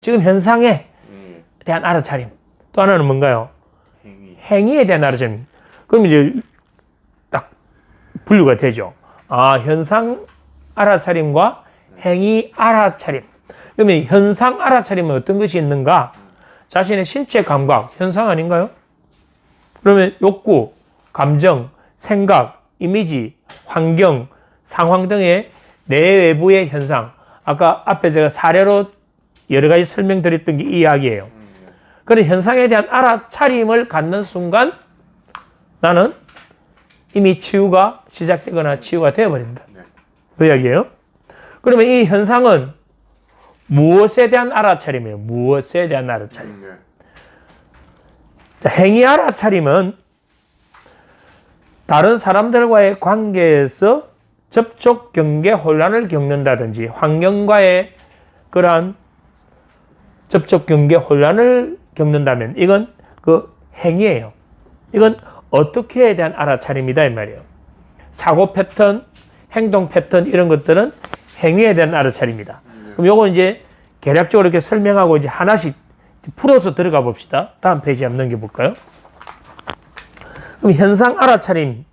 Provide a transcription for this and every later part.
지금 현상에 대한 알아차림. 또 하나는 뭔가요? 행위에 대한 알아차림. 그럼 이제 딱 분류가 되죠. 아, 현상 알아차림과 행위 알아차림. 그러면 현상 알아차림은 어떤 것이 있는가? 자신의 신체 감각, 현상 아닌가요? 그러면 욕구, 감정, 생각, 이미지, 환경, 상황 등의 내외부의 현상. 아까 앞에 제가 사례로 여러 가지 설명드렸던 게 이 이야기예요. 그런 현상에 대한 알아차림을 갖는 순간 나는 이미 치유가 시작되거나 치유가 되어버린다. 그 이야기예요. 그러면 이 현상은 무엇에 대한 알아차림이에요? 무엇에 대한 알아차림? 자, 행위 알아차림은 다른 사람들과의 관계에서 접촉 경계 혼란을 겪는다든지 환경과의 그러한 접촉 경계 혼란을 겪는다면 이건 그 행위예요. 이건 어떻게에 대한 알아차림이다 이 말이에요. 사고 패턴, 행동 패턴 이런 것들은 행위에 대한 알아차림이다. 그럼 요거 이제 개략적으로 이렇게 설명하고 이제 하나씩 풀어서 들어가 봅시다. 다음 페이지 한번 넘겨볼까요? 그럼 현상 알아차림.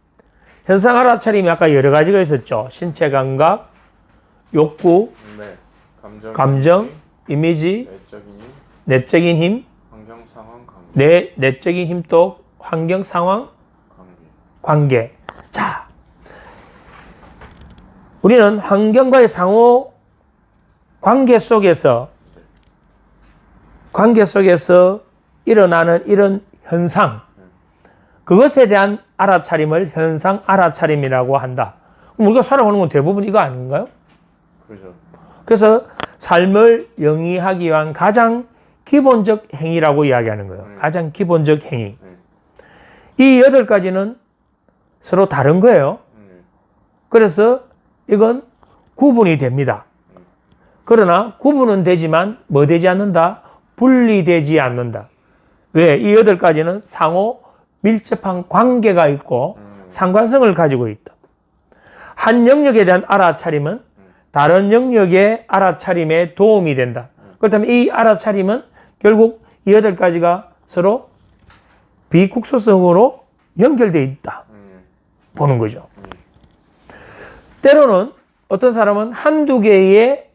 현상 알아차림이 아까 여러 가지가 있었죠. 신체 감각, 욕구, 감정, 이미지, 내적인 힘, 환경 상황 관계. 내적인 힘 또 환경 상황 관계. 자, 우리는 환경과의 상호 관계 속에서 일어나는 이런 현상, 그것에 대한 알아차림을 현상 알아차림이라고 한다. 그럼 우리가 살아가는 건 대부분 이거 아닌가요? 그렇죠. 그래서 삶을 영위하기 위한 가장 기본적 행위라고 이야기하는 거예요. 가장 기본적 행위. 이 8가지는 서로 다른 거예요. 그래서 이건 구분이 됩니다. 그러나 구분은 되지만 뭐 되지 않는다? 분리되지 않는다. 왜? 이 8가지는 상호 밀접한 관계가 있고 상관성을 가지고 있다. 한 영역에 대한 알아차림은 다른 영역의 알아차림에 도움이 된다. 그렇다면 이 알아차림은 결국 이 8가지가 서로 비국소성으로 연결되어 있다. 보는 거죠. 때로는 어떤 사람은 한두 개의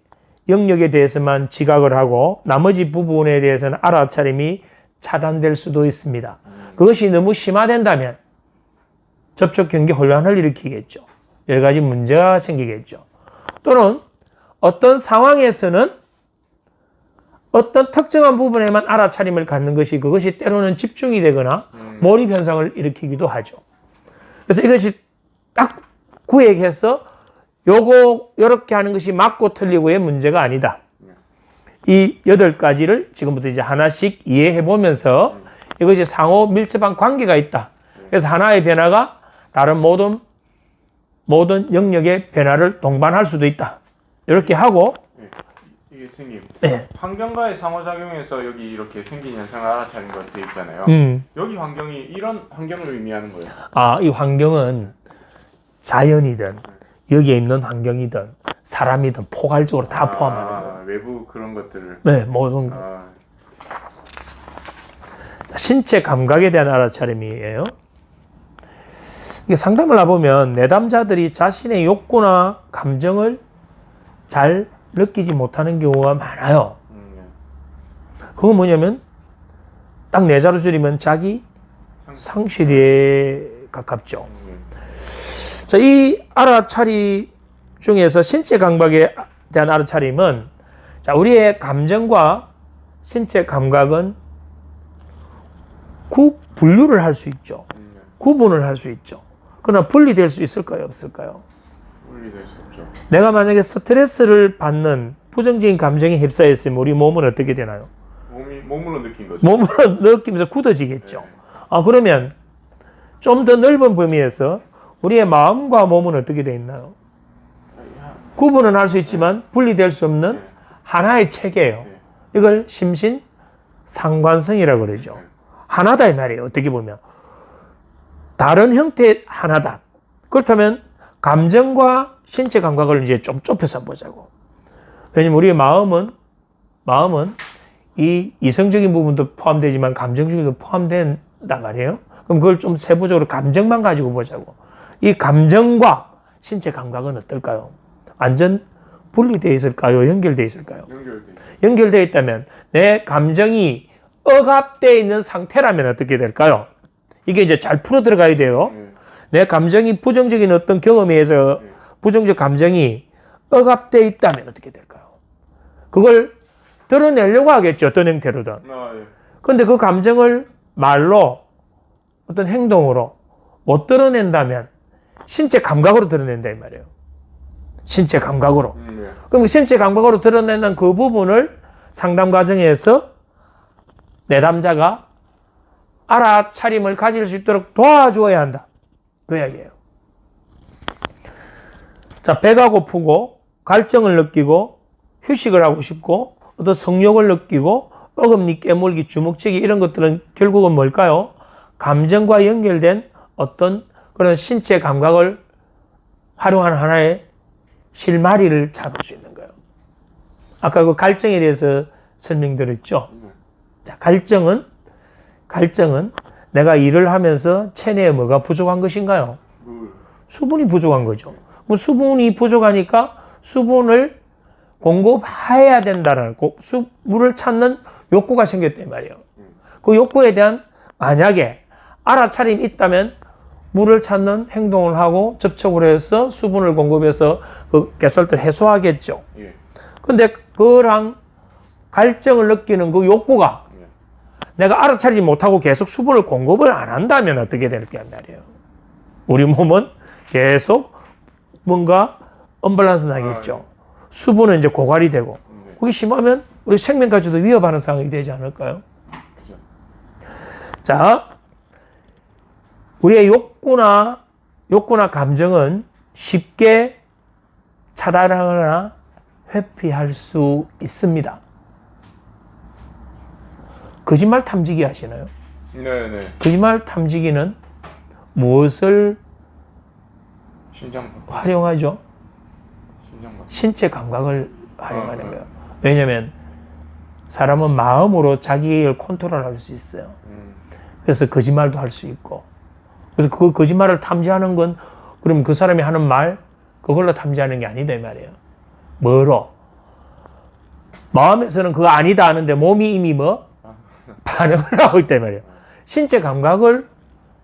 영역에 대해서만 지각을 하고 나머지 부분에 대해서는 알아차림이 차단될 수도 있습니다. 그것이 너무 심화된다면 접촉 경계 혼란을 일으키겠죠. 여러 가지 문제가 생기겠죠. 또는 어떤 상황에서는 어떤 특정한 부분에만 알아차림을 갖는 것이 그것이 때로는 집중이 되거나 몰입 현상을 일으키기도 하죠. 그래서 이것이 딱 구획해서 요렇게 하는 것이 맞고 틀리고의 문제가 아니다. 이 8가지를 지금부터 이제 하나씩 이해해 보면서 이것이 상호 밀접한 관계가 있다. 그래서 하나의 변화가 다른 모든 영역의 변화를 동반할 수도 있다. 이렇게 하고 이게 선생님, 네. 환경과의 상호작용에서 여기 이렇게 생긴 현상을 알아차린 것 되어 있잖아요. 여기 환경이 이런 환경을 의미하는 거예요. 아, 이 환경은 자연이든 여기에 있는 환경이든 사람이든 포괄적으로 다 포함하는 거예요. 외부 그런 것들을. 네, 모든 거. 신체 감각에 대한 알아차림이에요. 이게 상담을 해보면 내담자들이 자신의 욕구나 감정을 잘 느끼지 못하는 경우가 많아요. 그건 뭐냐면 딱 네 자로 줄이면 자기 상실에 가깝죠. 자, 이 알아차림 중에서 신체 감각에 대한 알아차림은 자, 우리의 감정과 신체 감각은 분류를 할 수 있죠. 구분을 할 수 있죠. 그러나 분리될 수 있을까요? 없을까요? 분리될 수 없죠. 내가 만약에 스트레스를 받는 부정적인 감정에 휩싸였으면 우리 몸은 어떻게 되나요? 몸으로 느낀 거죠. 몸으로 느끼면서 굳어지겠죠. 네. 아, 그러면 좀 더 넓은 범위에서 우리의 마음과 몸은 어떻게 되어 있나요? 구분은 할 수 있지만 분리될 수 없는 하나의 체계예요. 이걸 심신 상관성이라고 그러죠. 하나다 이 말이에요. 어떻게 보면 다른 형태의 하나다. 그렇다면 감정과 신체 감각을 이제 좀 좁혀서 보자고. 왜냐면 우리의 마음은 이 이성적인 부분도 포함되지만 감정적인 부분도 포함된단 말이에요. 그럼 그걸 좀 세부적으로 감정만 가지고 보자고. 이 감정과 신체 감각은 어떨까요? 완전 분리되어 있을까요? 연결되어 있을까요? 연결되어 있다면 내 감정이 억압되어 있는 상태라면 어떻게 될까요? 이게 이제 잘 풀어 들어가야 돼요. 내 감정이 부정적인 어떤 경험에 의해서 부정적 감정이 억압되어 있다면 어떻게 될까요? 그걸 드러내려고 하겠죠. 어떤 형태로든. 그런데 그 감정을 말로 어떤 행동으로 못 드러낸다면 신체 감각으로 드러낸다 이 말이에요. 신체 감각으로. 그럼 신체 감각으로 드러내는 그 부분을 상담 과정에서 내담자가 알아차림을 가질 수 있도록 도와주어야 한다. 그 이야기예요. 자, 배가 고프고 갈증을 느끼고 휴식을 하고 싶고 어떤 성욕을 느끼고 어금니 깨물기, 주먹치기 이런 것들은 결국은 뭘까요? 감정과 연결된 어떤 그런 신체 감각을 활용한 하나의 실마리를 잡을 수 있는 거예요. 아까 그 갈증에 대해서 설명드렸죠. 자, 갈증은 내가 일을 하면서 체내에 뭐가 부족한 것인가요? 수분이 부족한 거죠. 그럼 수분이 부족하니까 수분을 공급해야 된다는 물을 찾는 욕구가 생겼단 말이에요. 그 욕구에 대한 만약에 알아차림이 있다면 물을 찾는 행동을 하고 접촉을 해서 수분을 공급해서 그 개설을 해소하겠죠. 근데 그랑 갈증을 느끼는 그 욕구가 내가 알아차리지 못하고 계속 수분을 공급을 안 한다면 어떻게 될까 말이에요. 우리 몸은 계속 뭔가 언밸런스 나겠죠. 수분은 이제 고갈이 되고 그게 심하면 우리 생명까지도 위협하는 상황이 되지 않을까요? 자, 우리의 욕구나 감정은 쉽게 차단하거나 회피할 수 있습니다. 거짓말 탐지기 하시나요? 네네. 거짓말 탐지기는 무엇을 활용하죠? 신체 감각을 활용하는 거예요. 왜냐하면 사람은 마음으로 자기를 컨트롤할 수 있어요. 그래서 거짓말도 할 수 있고. 그래서 그 거짓말을 탐지하는 건 그럼 그 사람이 하는 말 그걸로 탐지하는 게 아니다 이 말이에요. 뭐로? 마음에서는 그거 아니다 하는데 몸이 이미 반응을 하고 있단 말이에요. 신체 감각을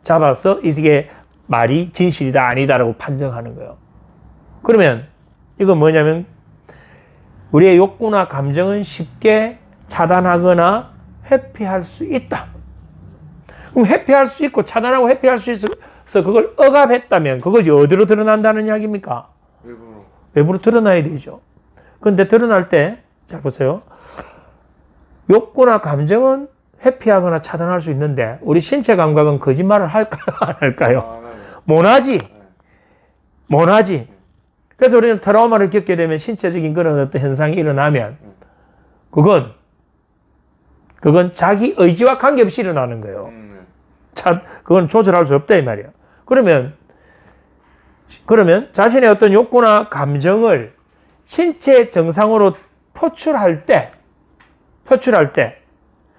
잡아서 이게 말이 진실이다 아니다라고 판정하는 거예요. 그러면 이건 뭐냐면 우리의 욕구나 감정은 쉽게 차단하거나 회피할 수 있다. 그럼 회피할 수 있고 차단하고 회피할 수 있어서 그걸 억압했다면 그것이 어디로 드러난다는 이야기입니까? 외부로 드러나야 되죠. 그런데 드러날 때 잘 보세요. 욕구나 감정은 회피하거나 차단할 수 있는데 우리 신체 감각은 거짓말을 할까요? 안 할까요? 못하지. 그래서 우리는 트라우마를 겪게 되면 신체적인 그런 어떤 현상이 일어나면 그건 자기 의지와 관계없이 일어나는 거예요. 그건 조절할 수 없다 이 말이에요. 그러면 자신의 어떤 욕구나 감정을 신체 정상으로 표출할 때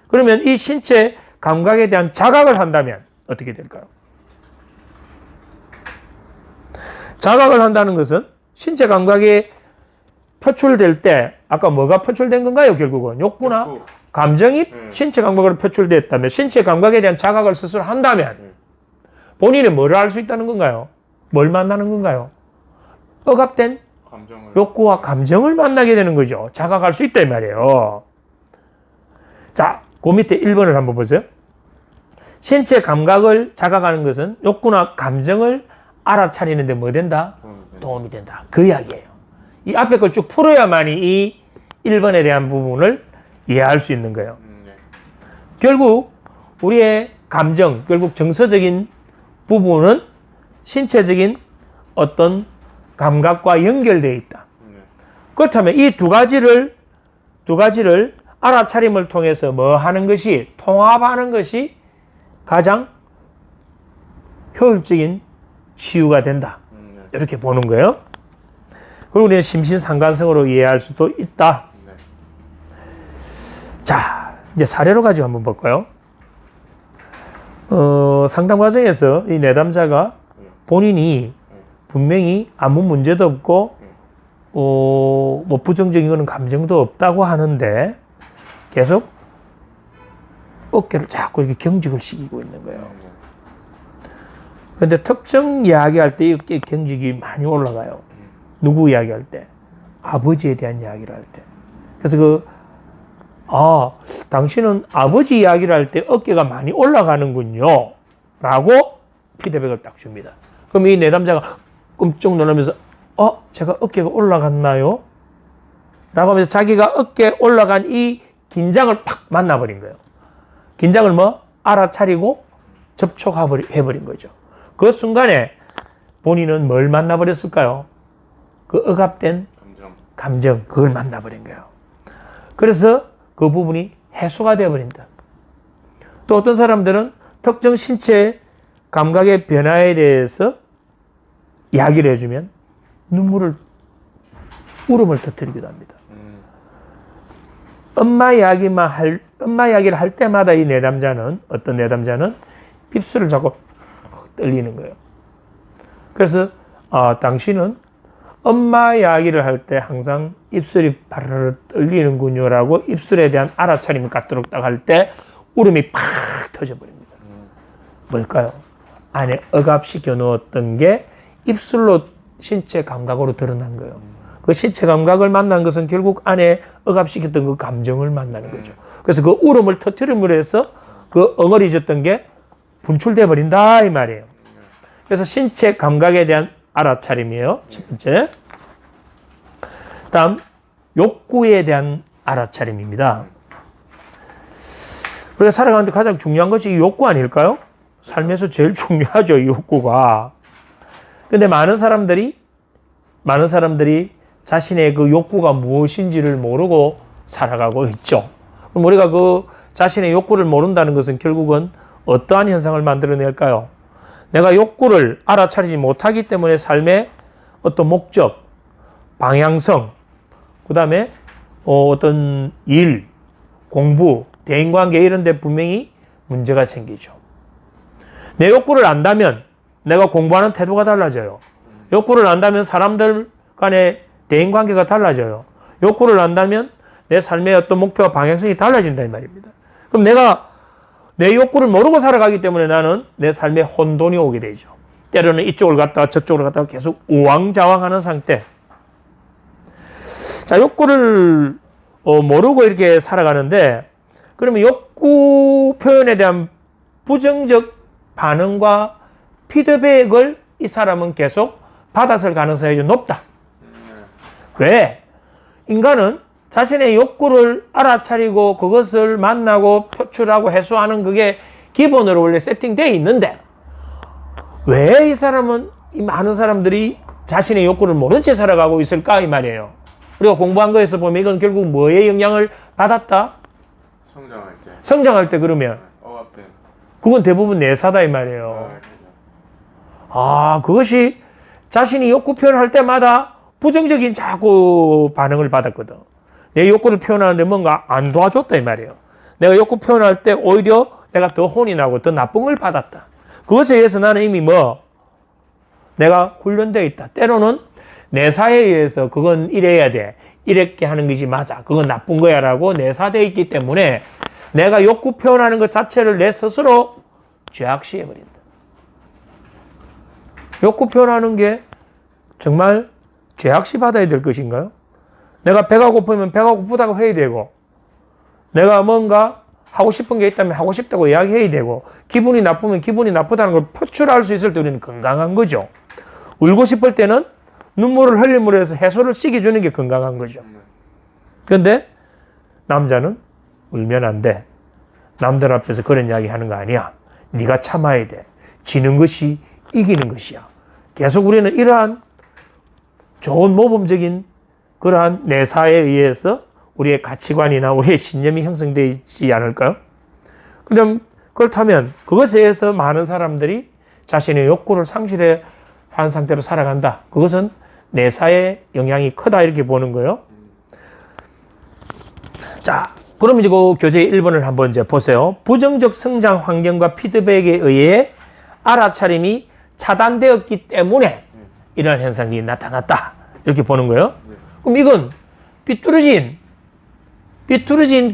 그러면 이 신체 감각에 대한 자각을 한다면 어떻게 될까요? 자각을 한다는 것은 신체 감각이 표출될 때 아까 뭐가 표출된 건가요? 결국은 욕구나 감정이 신체 감각으로 표출됐다면 신체 감각에 대한 자각을 스스로 한다면 본인은 뭐를 알 수 있다는 건가요? 뭘 만나는 건가요? 억압된 욕구와 감정을 만나게 되는 거죠. 자각할 수 있다 이 말이에요. 자, 그 밑에 1번을 한번 보세요. 신체 감각을 자각하는 것은 욕구나 감정을 알아차리는데 뭐 된다? 도움이 된다. 그 이야기예요. 이 앞에 걸 쭉 풀어야만이 이 1번에 대한 부분을 이해할 수 있는 거예요. 결국 우리의 감정, 결국 정서적인 부분은 신체적인 어떤 감각과 연결되어 있다. 그렇다면 이 두 가지를 알아차림을 통해서 뭐 하는 것이 통합하는 것이 가장 효율적인 치유가 된다. 이렇게 보는 거예요. 그리고 우리는 심신상관성으로 이해할 수도 있다. 자, 이제 사례로 가지고 한번 볼까요? 상담 과정에서 이 내담자가 본인이 분명히 아무 문제도 없고, 뭐 부정적인 거는 감정도 없다고 하는데 계속 어깨를 자꾸 이렇게 경직을 시키고 있는 거예요. 근데 특정 이야기할 때 어깨 경직이 많이 올라가요. 누구 이야기할 때? 아버지에 대한 이야기를 할 때. 그래서 당신은 아버지 이야기를 할 때 어깨가 많이 올라가는군요. 라고 피드백을 딱 줍니다. 그럼 이 내담자가 끔찍 놀라면서, 제가 어깨가 올라갔나요? 라고 하면서 자기가 어깨에 올라간 이 긴장을 팍 만나버린 거예요. 긴장을 알아차리고 접촉해버린 거죠. 그 순간에 본인은 뭘 만나버렸을까요? 그 억압된 감정, 그걸 만나버린 거예요. 그래서 그 부분이 해소가 되어버린다. 또 어떤 사람들은 특정 신체 감각의 변화에 대해서 이야기를 해주면 울음을 터뜨리기도 합니다. 엄마 이야기를 할 때마다 이 어떤 내담자는 입술을 자꾸 떨리는 거예요. 그래서 당신은 엄마 이야기를 할 때 항상 입술이 바르르 떨리는군요 라고 입술에 대한 알아차림을 갖도록 딱 할 때 울음이 팍 터져버립니다. 뭘까요? 안에 억압시켜 놓았던 게 입술로 신체 감각으로 드러난 거예요. 그 신체 감각을 만난 것은 결국 안에 억압시켰던 그 감정을 만나는 거죠. 그래서 그 울음을 터뜨림으로 해서 그 엉어리졌던 게 분출돼 버린다 이 말이에요. 그래서 신체 감각에 대한 알아차림이에요. 첫 번째. 다음 욕구에 대한 알아차림입니다. 우리가 살아가는데 가장 중요한 것이 욕구 아닐까요? 삶에서 제일 중요하죠, 이 욕구가. 근데 많은 사람들이 자신의 그 욕구가 무엇인지를 모르고 살아가고 있죠. 그럼 우리가 그 자신의 욕구를 모른다는 것은 결국은 어떠한 현상을 만들어낼까요? 내가 욕구를 알아차리지 못하기 때문에 삶의 어떤 목적, 방향성, 그 다음에 어떤 일, 공부, 대인관계 이런 데 분명히 문제가 생기죠. 내 욕구를 안다면 내가 공부하는 태도가 달라져요. 욕구를 안다면 사람들 간의 대인관계가 달라져요. 욕구를 안다면 내 삶의 어떤 목표와 방향성이 달라진다 이 말입니다. 그럼 내가 내 욕구를 모르고 살아가기 때문에 나는 내 삶에 혼돈이 오게 되죠. 때로는 이쪽을 갔다가 저쪽으로 갔다가 계속 우왕좌왕하는 상태. 자, 욕구를 모르고 이렇게 살아가는데 그러면 욕구 표현에 대한 부정적 반응과 피드백을 이 사람은 계속 받았을 가능성이 높다. 왜? 인간은 자신의 욕구를 알아차리고 그것을 만나고 표출하고 해소하는 그게 기본으로 원래 세팅되어 있는데 왜 이 많은 사람들이 자신의 욕구를 모른 채 살아가고 있을까 이 말이에요. 우리가 공부한 거에서 보면 이건 결국 뭐에 영향을 받았다? 성장할 때 그러면 그건 대부분 내사다 이 말이에요. 그것이 자신이 욕구 표현할 때마다 부정적인 자꾸 반응을 받았거든. 내 욕구를 표현하는데 뭔가 안 도와줬다 이 말이에요. 내가 욕구 표현할 때 오히려 내가 더 혼이 나고 더 나쁜 걸 받았다. 그것에 의해서 나는 이미 내가 훈련되어 있다. 때로는 내사에 의해서 그건 이래야 돼. 이렇게 하는 것이 맞아. 그건 나쁜 거야 라고 내사되어 있기 때문에 내가 욕구 표현하는 것 자체를 내 스스로 죄악시해버린다. 욕구 표현하는 게 정말 죄악시 받아야 될 것인가요? 내가 배가 고프면 배가 고프다고 해야 되고 내가 뭔가 하고 싶은 게 있다면 하고 싶다고 이야기해야 되고 기분이 나쁘면 기분이 나쁘다는 걸 표출할 수 있을 때 우리는 건강한 거죠. 울고 싶을 때는 눈물을 흘림으로 해서 해소를 시켜주는 게 건강한 거죠. 그런데 남자는 울면 안 돼. 남들 앞에서 그런 이야기 하는 거 아니야. 네가 참아야 돼. 지는 것이 이기는 것이야. 계속 우리는 이러한 좋은 모범적인 그러한 내사에 의해서 우리의 가치관이나 우리의 신념이 형성되어 있지 않을까요? 그렇다면 그것에 의해서 많은 사람들이 자신의 욕구를 상실해 한 상태로 살아간다. 그것은 내사의 영향이 크다 이렇게 보는 거예요. 자, 그럼 이제 그 교재 1번을 한번 이제 보세요. 부정적 성장 환경과 피드백에 의해 알아차림이 차단되었기 때문에 이러한 현상이 나타났다. 이렇게 보는 거예요. 그럼 이건 삐뚤어진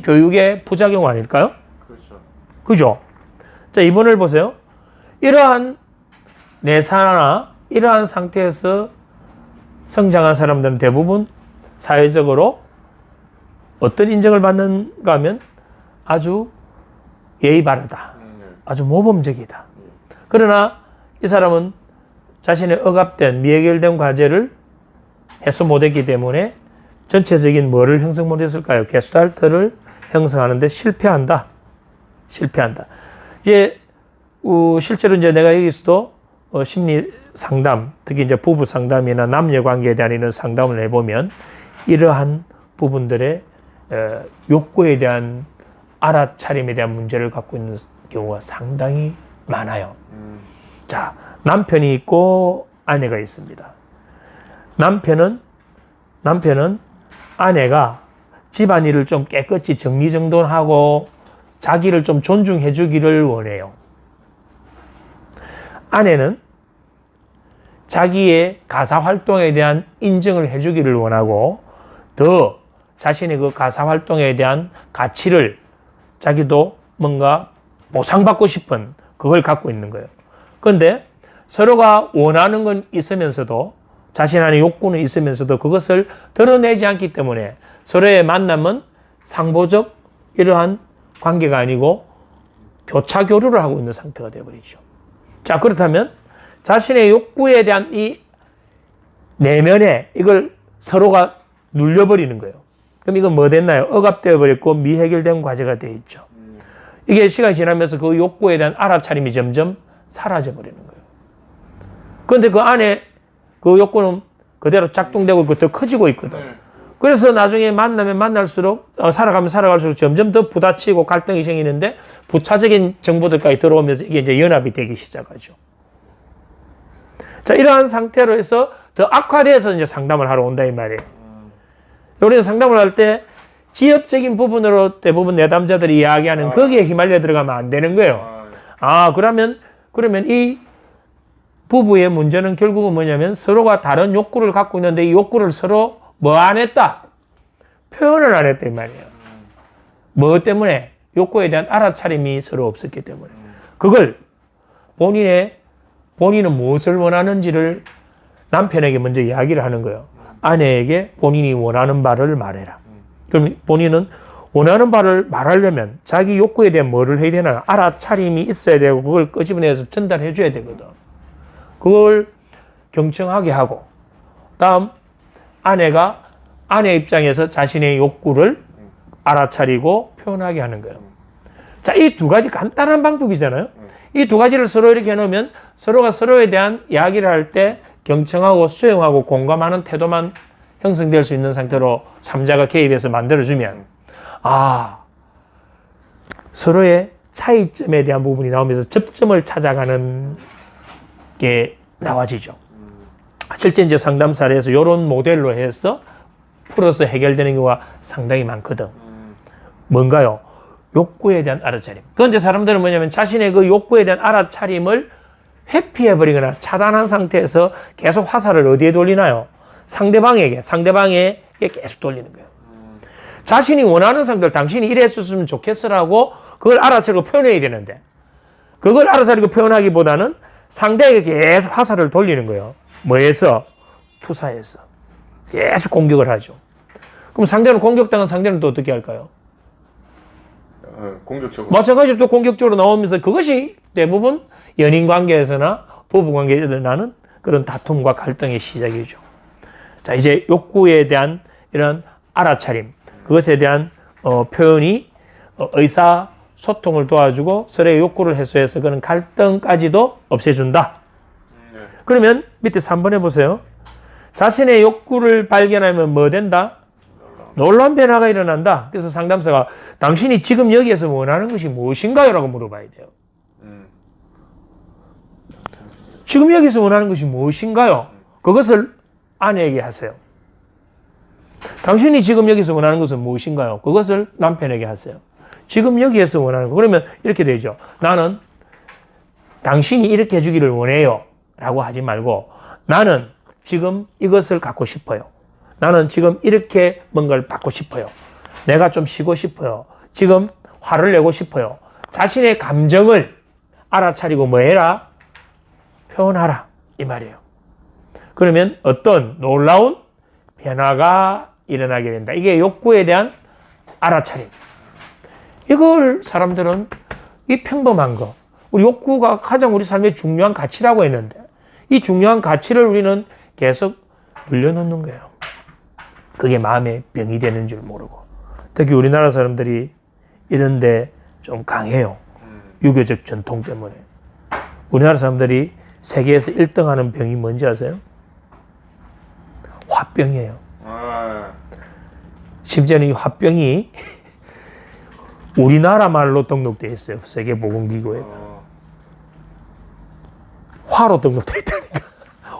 교육의 부작용 아닐까요? 그렇죠. 그죠? 자, 2번을 보세요. 이러한 내사나 이러한 상태에서 성장한 사람들은 대부분 사회적으로 어떤 인정을 받는가 하면 아주 예의 바르다. 아주 모범적이다. 그러나 이 사람은 자신의 억압된 미해결된 과제를 해소 못했기 때문에 전체적인 뭐를 형성 못했을까요? 게슈탈트를 형성하는데 실패한다. 이제 실제로 이제 내가 여기서도 심리 상담, 특히 이제 부부 상담이나 남녀 관계에 대한 이런 상담을 해보면 이러한 부분들의 욕구에 대한 알아차림에 대한 문제를 갖고 있는 경우가 상당히 많아요. 자, 남편이 있고 아내가 있습니다. 남편은 아내가 집안일을 좀 깨끗이 정리정돈하고 자기를 좀 존중해 주기를 원해요. 아내는 자기의 가사활동에 대한 인정을 해 주기를 원하고 더 자신의 그 가사활동에 대한 가치를 자기도 뭔가 보상받고 싶은 그걸 갖고 있는 거예요. 그런데 서로가 원하는 건 있으면서도 자신 안에 욕구는 있으면서도 그것을 드러내지 않기 때문에 서로의 만남은 상보적 이러한 관계가 아니고 교차 교류를 하고 있는 상태가 되어버리죠. 자, 그렇다면 자신의 욕구에 대한 이 내면에 이걸 서로가 눌려버리는 거예요. 그럼 이건 뭐 됐나요? 억압되어 버렸고 미해결된 과제가 되어 있죠. 이게 시간이 지나면서 그 욕구에 대한 알아차림이 점점 사라져 버리는 거예요. 그런데 그 안에 그 욕구는 그대로 작동되고 있고 더 커지고 있거든. 그래서 나중에 만나면 만날수록 살아가면 살아갈수록 점점 더 부딪히고 갈등이 생기는데 부차적인 정보들까지 들어오면서 이게 이제 연합이 되기 시작하죠. 자, 이러한 상태로 해서 더 악화돼서 이제 상담을 하러 온다 이 말이에요. 우리는 상담을 할 때 지엽적인 부분으로 대부분 내담자들이 이야기하는 거기에 휘말려 들어가면 안 되는 거예요. 그러면 이 부부의 문제는 결국은 뭐냐면 서로가 다른 욕구를 갖고 있는데 이 욕구를 서로 뭐 안 했다? 표현을 안 했다 이 말이에요. 뭐 때문에? 욕구에 대한 알아차림이 서로 없었기 때문에. 그걸 본인은 무엇을 원하는지를 남편에게 먼저 이야기를 하는 거예요. 아내에게 본인이 원하는 바를 말해라. 그럼 본인은 원하는 바를 말하려면 자기 욕구에 대한 뭐를 해야 되나? 알아차림이 있어야 되고 그걸 끄집어내서 전달해 줘야 되거든. 그걸 경청하게 하고 다음 아내가 아내 입장에서 자신의 욕구를 알아차리고 표현하게 하는 거예요. 자, 이 두 가지 간단한 방법이잖아요. 이 두 가지를 서로 이렇게 해놓으면 서로가 서로에 대한 이야기를 할 때 경청하고 수용하고 공감하는 태도만 형성될 수 있는 상태로 3자가 개입해서 만들어주면 서로의 차이점에 대한 부분이 나오면서 접점을 찾아가는 게 나와지죠. 실제 이제 상담 사례에서 이런 모델로 해서 풀어서 해결되는 경우가 상당히 많거든. 뭔가요? 욕구에 대한 알아차림. 그런데 사람들은 뭐냐면 자신의 그 욕구에 대한 알아차림을 회피해버리거나 차단한 상태에서 계속 화살을 어디에 돌리나요? 상대방에게 계속 돌리는 거예요. 자신이 원하는 상대를 당신이 이랬었으면 좋겠어라고 그걸 알아차리고 표현해야 되는데 그걸 알아차리고 표현하기보다는 상대에게 계속 화살을 돌리는 거예요. 뭐에서? 투사에서. 계속 공격을 하죠. 그럼 상대는 공격당한 상대는 또 어떻게 할까요? 공격적으로. 마찬가지로 또 공격적으로 나오면서 그것이 대부분 연인 관계에서나 부부 관계에서 나는 그런 다툼과 갈등의 시작이죠. 자, 이제 욕구에 대한 이런 알아차림, 그것에 대한 표현이 의사소통을 도와주고 서로의 욕구를 해소해서 그런 갈등까지도 없애준다. 그러면 밑에 3번에 보세요. 자신의 욕구를 발견하면 뭐 된다? 놀라운 변화가 일어난다. 그래서 상담사가 당신이 지금 여기에서 원하는 것이 무엇인가요? 라고 물어봐야 돼요. 지금 여기서 원하는 것이 무엇인가요? 그것을 아내에게 하세요. 당신이 지금 여기서 원하는 것은 무엇인가요? 그것을 남편에게 하세요. 지금 여기에서 원하는 거. 그러면 이렇게 되죠. 나는 당신이 이렇게 해주기를 원해요. 라고 하지 말고 나는 지금 이것을 갖고 싶어요. 나는 지금 이렇게 뭔가를 받고 싶어요. 내가 좀 쉬고 싶어요. 지금 화를 내고 싶어요. 자신의 감정을 알아차리고 뭐 해라? 표현하라. 이 말이에요. 그러면 어떤 놀라운 변화가 일어나게 된다. 이게 욕구에 대한 알아차림. 이걸 사람들은 이 평범한 거, 우리 욕구가 가장 우리 삶의 중요한 가치라고 했는데 이 중요한 가치를 우리는 계속 늘려놓는 거예요. 그게 마음의 병이 되는 줄 모르고. 특히 우리나라 사람들이 이런데 좀 강해요. 유교적 전통 때문에. 우리나라 사람들이 세계에서 1등 하는 병이 뭔지 아세요? 화병이에요. 심지어는 이 화병이 우리나라 말로 등록되어 있어요. 세계보건기구에. 화로 등록되어 있다니까.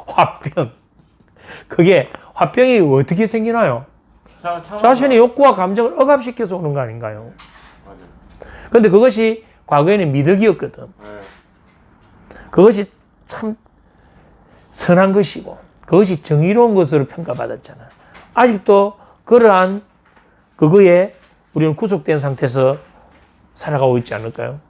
화병. 그게 화병이 어떻게 생기나요? 자신의 욕구와 감정을 억압시켜서 오는 거 아닌가요? 그런데 그것이 과거에는 미덕이었거든. 그것이 참 선한 것이고 그것이 정의로운 것으로 평가받았잖아. 아직도 그러한 그거에 우리는 구속된 상태에서 살아가고 있지 않을까요?